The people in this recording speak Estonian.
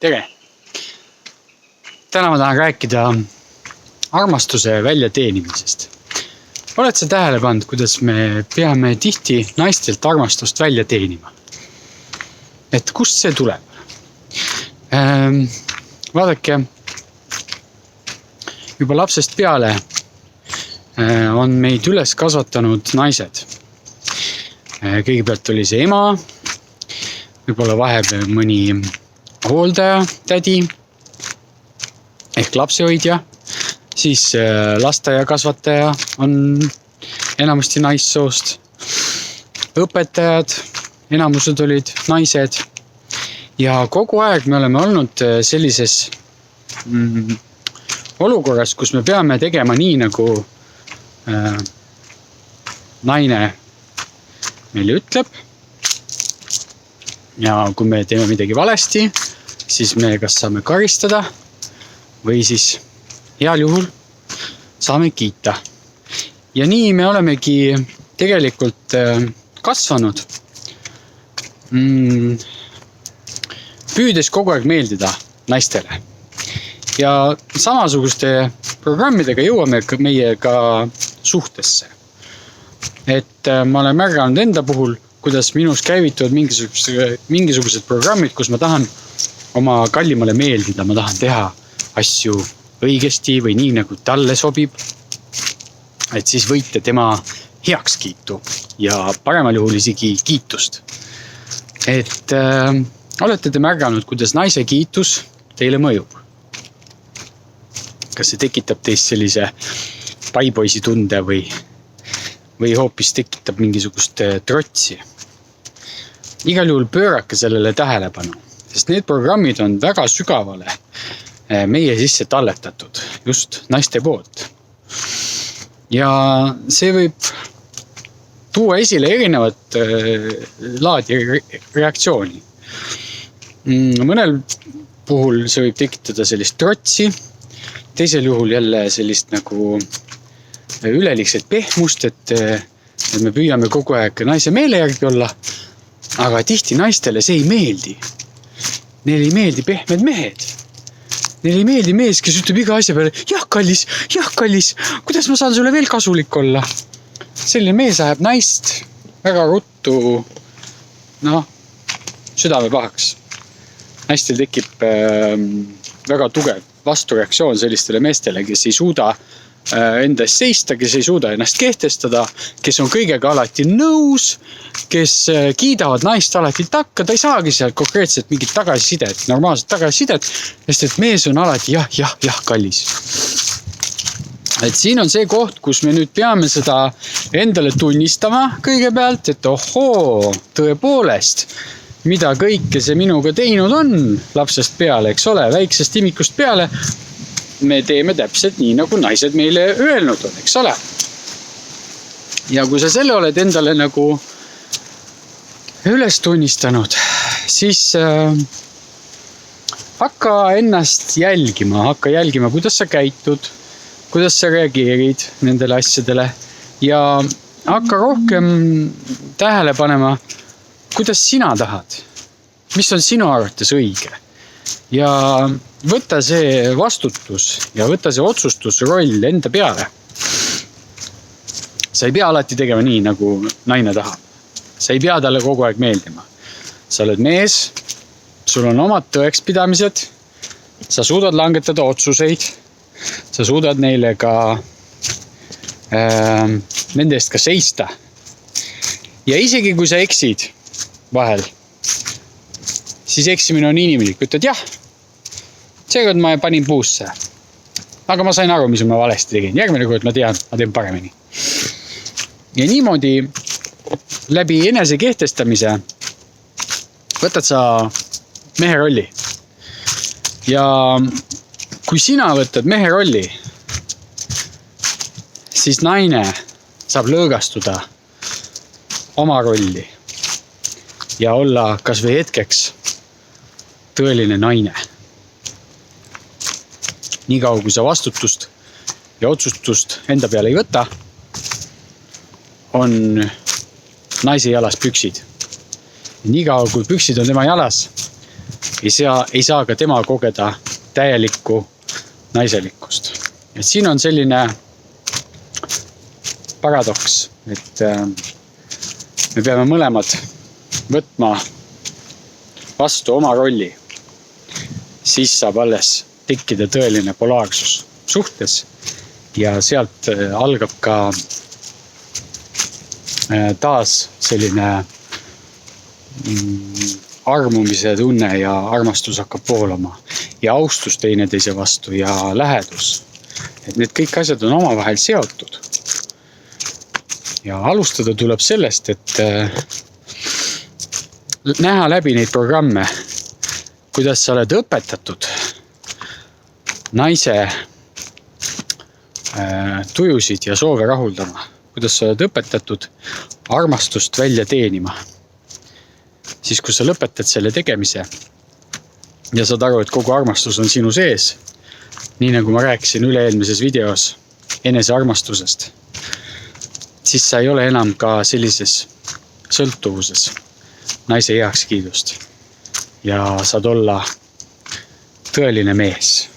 Tere! Täna ma tahan rääkida armastuse väljateenimisest. Oled sa tähele pannud, kuidas me peame tihti naistelt armastust välja teenima? Et kust see tuleb? Vaadake, juba lapsest peale on meid üles kasvatanud naised. Kõigepealt oli see ema, võib-olla vahepeal mõni hooldaja, tädi ehk lapsehoidja, siis lasteaiakasvataja on enamasti naissoost, õpetajad, enamused olid naised ja kogu aeg me oleme olnud sellises olukorras, kus me peame tegema nii, nagu naine meile ütleb ja kui me teeme midagi valesti, siis me kas saame karistada või siis heal juhul saame kiita. Ja nii me olemegi tegelikult kasvanud, püüdes kogu aeg meeldida naistele. Ja samasuguste programmidega jõuame meie ka suhtesse. Et ma olen märganud enda puhul, kuidas minus käivituvad mingisugused programmid, kus ma tahan oma kallimale meeldida, ma tahan teha asju õigesti või nii, nagu talle sobib. Et siis võite tema heakskiitu ja paremal juhul isegi kiitust. Et olete te märganud, kuidas naise kiitus teile mõjub? Kas see tekitab teist sellise paipoisi tunde või hoopis tekitab mingisugust trotsi? Igal juhul pöörake sellele tähelepanu, sest need programmid on väga sügavale meie sisse talletatud, just naiste poolt. Ja see võib tuua esile erinevat laadi reaktsiooni. Mõnel puhul see võib tekitada sellist trotsi, teisel juhul jälle sellist nagu üleliigset pehmust, et me püüame kogu aeg naise meele järgi olla, aga tihti naistele see ei meeldi. Neil ei meeldi pehmed mehed. Neil ei meeldi mees, kes ütleb iga asja peale, jah kallis, kuidas ma saan sulle veel kasulik olla? Selline mees ajab naist väga ruttu, südame pahaks. Naistel tekib väga tugev vastureaktsioon sellistele meestele, kes ei suuda enda eest seista, kes ei suuda ennast kehtestada, kes on kõigega alati nõus, kes kiidavad naist alati takka, ta ei saagi seal konkreetselt mingit tagasisidet, normaalset tagasisidet, sest et mees on alati jah, kallis. Et siin on see koht, kus me nüüd peame seda endale tunnistama kõigepealt, et ohoo, tõepoolest, mida kõike see minuga teinud on lapsest peale, eks ole, väiksest imikust peale, me teeme täpselt nii, nagu naised meile öelnud on, eks ole. Ja kui sa selle oled endale nagu üles tunnistanud, siis hakka ennast jälgima, kuidas sa käitud, kuidas sa reageerid nendele asjadele ja hakka rohkem tähele panema, kuidas sina tahad, mis on sinu arvates õige. Ja võta see vastutus ja võta see otsustusroll enda peale. Sa ei pea alati tegema nii, nagu naine tahab. Sa ei pea talle kogu aeg meeldima. Sa oled mees, sul on omad tõekspidamised, sa suudad langetada otsuseid, sa suudad neile ka nende eest ka seista. Ja isegi kui sa eksid vahel, siis eksimine on inimlik. Ütled jah, seekord ma panin puusse, aga ma sain aru, mis ma valesti tegin. Järgmine kord ma tean, ma teen paremini. Ja niimoodi läbi enese kehtestamise võtad sa mehe rolli. Ja kui sina võtad mehe rolli, siis naine saab lõõgastuda oma rolli ja olla kas või hetkeks tõeline naine. Nii kaua, kui sa vastutust ja otsustust enda peale ei võta, on naise jalas püksid. Nii kaua, kui püksid on tema jalas, ei saa ka tema kogeda täielikku naiselikkust. Et siin on selline paradoks, et me peame mõlemad võtma vastu oma rolli. Siis saab alles tekkida tõeline polaarsus suhtes ja sealt algab ka taas selline armumise tunne ja armastus hakkab voolama ja austus teineteise vastu ja lähedus. Et need kõik asjad on omavahel seotud. Ja alustada tuleb sellest, et näha läbi neid programme, kuidas sa oled õpetatud naise tujusid ja soove rahuldama. Kuidas sa oled õpetatud armastust välja teenima. Siis kui sa lõpetad selle tegemise ja saad aru, et kogu armastus on sinu sees, nii nagu ma rääkisin üle-eelmises videos enese armastusest, siis sa ei ole enam ka sellises sõltuvuses naise heakskiidust ja saad olla tõeline mees.